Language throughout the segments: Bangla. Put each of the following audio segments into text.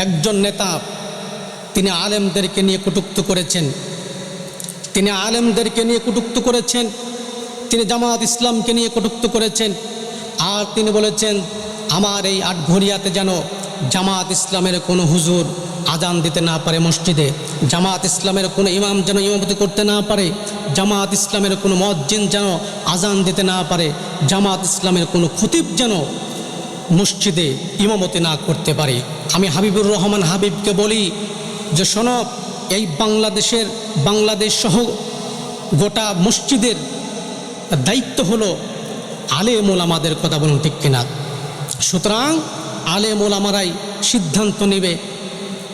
একজন নেতা তিনি আলেমদেরকে নিয়ে কটূক্তি করেছেন, তিনি জামাত ইসলামকে নিয়ে কটূক্তি করেছেন। আর তিনি বলেছেন আমার এই আটঘরিয়াতে যেন জামাত ইসলামের কোনো হুজুর আজান দিতে না পারে মসজিদে, জামাত ইসলামের কোনো ইমাম যেন ইমামতি করতে না পারে, জামাত ইসলামের কোনো মুয়াজ্জিন যেন আজান দিতে না পারে, জামাত ইসলামের কোনো খতিব যেন মসজিদে ইমামতি না করতে পারে। আমি হাবিবুর রহমান হাবিবকে বলি যে শোনো, এই বাংলাদেশ সহ গোটা মসজিদের দায়িত্ব হলো আলেম ওলামাদের, কথা বলুন ঠিক কিনা? সুতরাং আলেম ওলামারাই সিদ্ধান্ত নেবে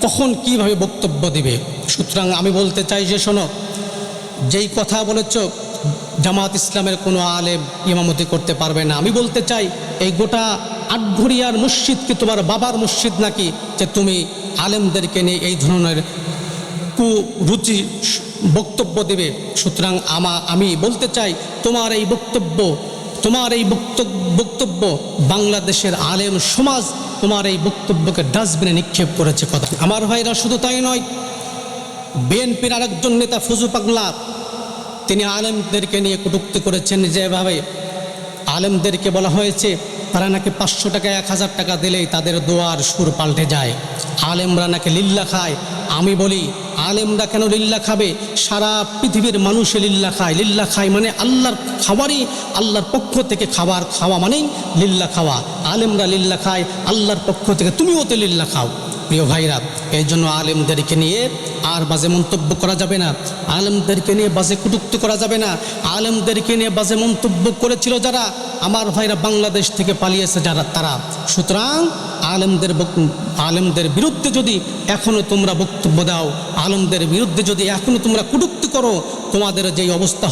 কখন কিভাবে বক্তব্য দিবে। সুতরাং আমি বলতে চাই যে শোনো, যেই কথা বলেছ জামাত ইসলামের কোনো আলেম ইমামতি করতে পারবে না, আমি বলতে চাই এই গোটা আটঘরিয়ার মসজিদ কি তোমার বাবার মসজিদ নাকি যে তুমি আলেমদেরকে নিয়ে এই ধরনের কুরুচি বক্তব্য দেবে? সুতরাং আমি বলতে চাই তোমার এই বক্তব্য বাংলাদেশের আলেম সমাজ তোমার এই বক্তব্যকে ডাস্টবিনে নিক্ষেপ করেছে। কথা আমার ভাইরা, শুধু তাই নয়, বিএনপির আরেকজন নেতা ফজু পাগলা তিনি আলেমদেরকে নিয়ে কটূক্তি করেছেন, যেভাবে আলেমদেরকে বলা হয়েছে তারা নাকি 500 টাকা 1000 টাকা দিলেই তাদের দোয়ার সুর পাল্টে যায়, আলেমরা নাকি লিল্লা খায়। আমি বলি আলেমরা কেন লিল্লা খাবে? সারা পৃথিবীর মানুষে লিল্লা খায়। লিল্লা খায় মানে আল্লাহর খাবারই, আল্লাহর পক্ষ থেকে খাবার খাওয়া মানেই লিল্লা খাওয়া। আলেমরা লিল্লা খায় আল্লাহর পক্ষ থেকে, তুমিও তো লিল্লা খাও। প্রিয় ভাইরা, এই জন্য আলেমদেরকে নিয়ে আর বাজে মন্তব্য করা যাবে না, আলেমদেরকে নিয়ে বাজে কটূক্তি করা যাবে না। আলেমদেরকে নিয়ে বাজে মন্তব্য করেছিল যারা, আমার ভাইরা বাংলাদেশ থেকে পালিয়েছে যারা, তারা। সুতরাং আলেমদের বিরুদ্ধে যদি এখনও তোমরা বক্তব্য দাও, আলেমদের বিরুদ্ধে যদি এখনও তোমরা কটূক্তি করো, তোমাদের যেই অবস্থা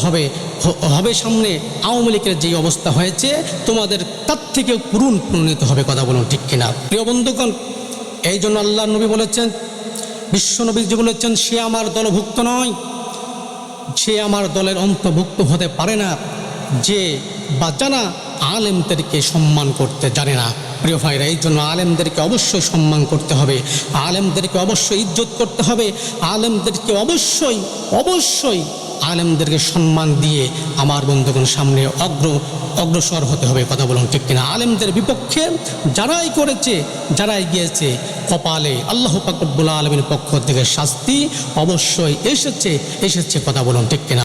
হবে সামনে আওয়ামী লীগের যেই অবস্থা হয়েছে, তোমাদের তার থেকেও পূর্ণিত হবে। কথা বলুন ঠিক কিনা? প্রিয় বন্ধুগণ, এই জন্য আল্লাহ নবী বলেছেন, বিশ্বনবীজি বলেছেন, সে আমার দলভুক্ত নয়, সে আমার দলের অন্তর্ভুক্ত হতে পারে না যে বা জানা আলেমদেরকে সম্মান করতে জানে না। প্রিয় ভাইরা, এই জন্য আলেমদেরকে অবশ্যই সম্মান করতে হবে, আলেমদেরকে অবশ্যই ইজ্জত করতে হবে, আলেমদেরকে অবশ্যই আলেমদেরকে সম্মান দিয়ে আমার বন্ধুগণ সামনে অগ্রসর হতে হবে। কথা বলুন ঠিক কিনা? আলেমদের বিপক্ষে যারাই গিয়েছে কপালে আল্লাহ পাক রব্বুল আলামিনের পক্ষ থেকে শাস্তি অবশ্যই এসেছে। কথা বলুন ঠিক কিনা?